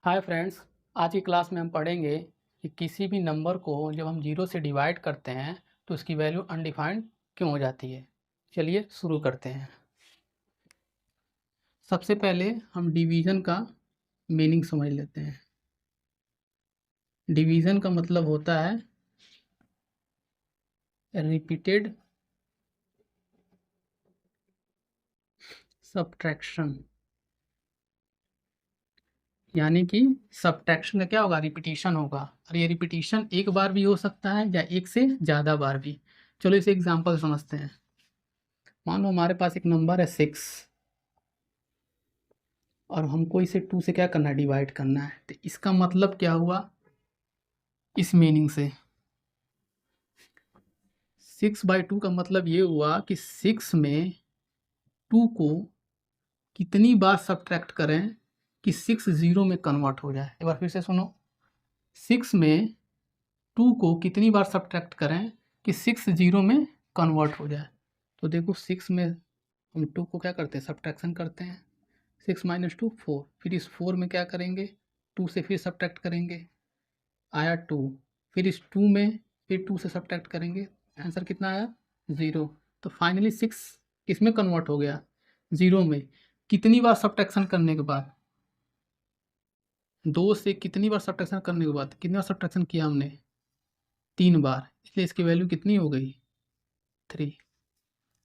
Hi friends, आज की class में हम पढ़ेंगे कि किसी भी नंबर को जब हम जीरो से डिवाइड करते हैं तो उसकी वैल्यू अनडिफाइंड क्यों हो जाती है। चलिए शुरू करते हैं। सबसे पहले हम डिवीज़न का मीनिंग समझ लेते हैं। डिवीज़न का मतलब होता है रिपीटेड सब्ट्रैक्शन, यानी कि सब्ट्रैक्शन का क्या होगा, रिपीटिशन होगा। और ये रिपीटिशन एक बार भी हो सकता है या एक से ज़्यादा बार भी। चलो इसे एग्जांपल समझते हैं। मान लो हमारे पास एक नंबर है 6 और हमको इसे 2 से क्या करना है, डिवाइड करना है। तो इसका मतलब क्या हुआ, इस मीनिंग से 6/2 का मतलब ये हुआ कि 6 में 2 को कितनी बार सब्ट्रैक्ट करें कि 6 जीरो में कन्वर्ट हो जाए। एक बार फिर से सुनो, 6 में 2 को कितनी बार सब्ट्रैक्ट करें कि 6 जीरो में कन्वर्ट हो जाए। तो देखो 6 में हम 2 को क्या करते हैं, सब्ट्रैक्शन करते हैं। 6 - 2 4, फिर इस 4 में क्या करेंगे, 2 से फिर सब्ट्रैक्ट करेंगे, आया 2, फिर इस 2 में फिर 2 से सब्ट्रैक्ट करेंगे, आंसर कितना आया, 0। तो फाइनली 6 किस में कन्वर्ट हो गया, 0 में। कितनी बार सब्ट्रैक्शन करने के बाद, 2 से कितनी बार सब्ट्रैक्शन करने के बाद, कितनी बार सब्ट्रैक्शन किया हमने, 3 बार, इसलिए इसकी वैल्यू कितनी हो गई, 3।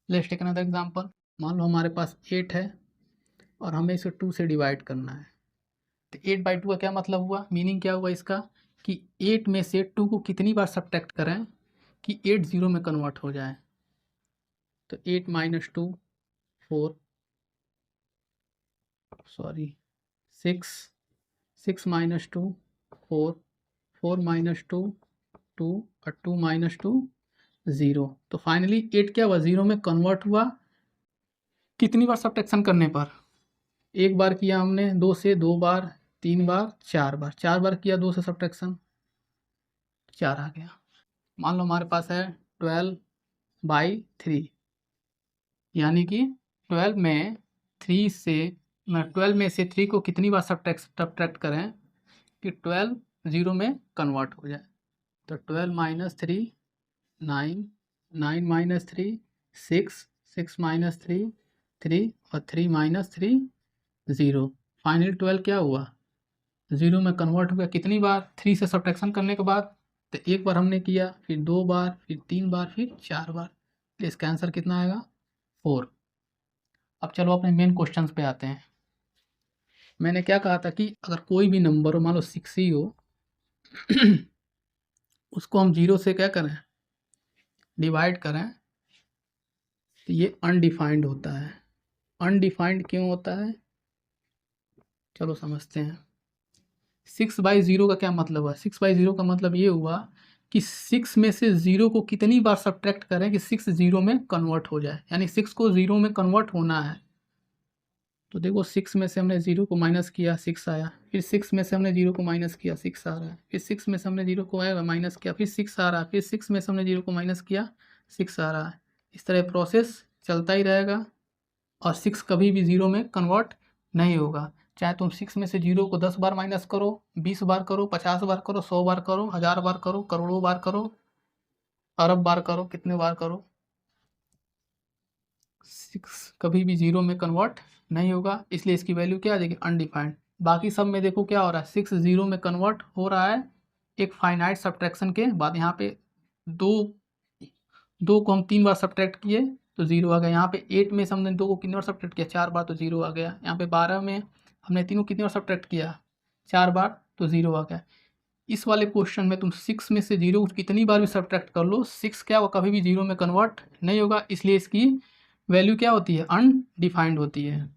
Let's take another example. मान लो हमारे पास 8 है और हमें इसे 2 से डिवाइड करना है। तो 8/2 का क्या मतलब हुआ, मीनिंग क्या हुआ इसका, कि 8 में से 2 को कितनी बार सब्ट्रैक्ट करें कि 8 जीरो में कन्वर्ट हो जाए। तो 8 - 2 4, सॉरी 6, 6 - 2 4, 4 - 2 2 और 2 - 2 0। तो फाइनली 8 क्या हुआ, 0 में कन्वर्ट हुआ। कितनी बार सब्ट्रैक्शन करने पर, एक बार किया हमने 2 से, 2 बार, 3 बार, 4 बार, 4 बार किया 2 से सब्ट्रैक्शन, 4 आ गया। मान लो हमारे पास है 12/3, यानी कि 12 में 3 से 12 में से 3 को कितनी बार सब्ट्रैक्ट करें कि 12 जीरो में कन्वर्ट हो जाए। तो 12 - 3 9, 9 - 3 6, 6 - 3 3 और 3 - 3 0। फाइनली 12 क्या हुआ, जीरो में कन्वर्ट हो गया। कितनी बार, 3 से सब्ट्रैक्शन करने के बाद। तो एक बार हमने किया, फिर 2 बार, फिर 3 बार, फिर 4 बार। तो इसका आंसर कितना आएगा, 4। अब चलो अपने मेन क्वेश्चंस पे आते हैं। मैंने क्या कहा था कि अगर कोई भी नंबर हो, मान लो 6 ही हो उसको हम 0 से क्या करें, डिवाइड करें, तो ये अनडिफाइंड होता है। अनडिफाइंड क्यों होता है, चलो समझते हैं। 6/0 का क्या मतलब हुआ, 6/0 का मतलब ये हुआ कि 6 में से 0 को कितनी बार सब्ट्रैक्ट करें कि 6 जीरो में कन्वर्ट हो जाए, यानी 6 को 0 में कन्वर्ट होना है। तो देखो 6 में से हमने 0 को माइनस किया, 6 आया, फिर 6 में से हमने 0 को माइनस किया, 6 आ रहा है, फिर 6 में से हमने 0 को आया माइनस किया, फिर 6 आ रहा है, फिर 6 में से हमने 0 को माइनस किया, 6 आ रहा है। इस तरह प्रोसेस चलता ही रहेगा और 6 कभी भी 0 में कन्वर्ट नहीं होगा। चाहे तुम 6 में से 0 को 10 बार माइनस करो, 20 बार करो, 50 बार करो, 100 बार करो, 1000 बार करो, करोड़ों बार करो, अरब बार करो, कितने बार करो, 6 कभी भी 0 में कन्वर्ट नहीं होगा। इसलिए इसकी वैल्यू क्या आ जाएगी, अनडिफाइंड। बाकी सब में देखो क्या हो रहा है, 6 0 में कन्वर्ट हो रहा है एक फाइनाइट सब्ट्रैक्शन के बाद। यहाँ पे 2 को हम 3 बार सब्ट्रैक्ट किए तो 0 आ गया। यहाँ पे 8 में से हमने 2 को कितनी बार सब्ट्रैक्ट किया, 4 बार, तो 0 आ गया। यहाँ पे 12 में हमने 3 को कितनी बार सब्ट्रैक्ट किया, 4 बार, तो 0 आ गया। इस वाले क्वेश्चन में तुम 6 में से 0 कितनी बार भी सब्ट्रैक्ट कर लो, 6 क्या होगा, कभी भी 0 में कन्वर्ट नहीं होगा। इसलिए इसकी वैल्यू क्या होती है, अनडिफाइंड होती है।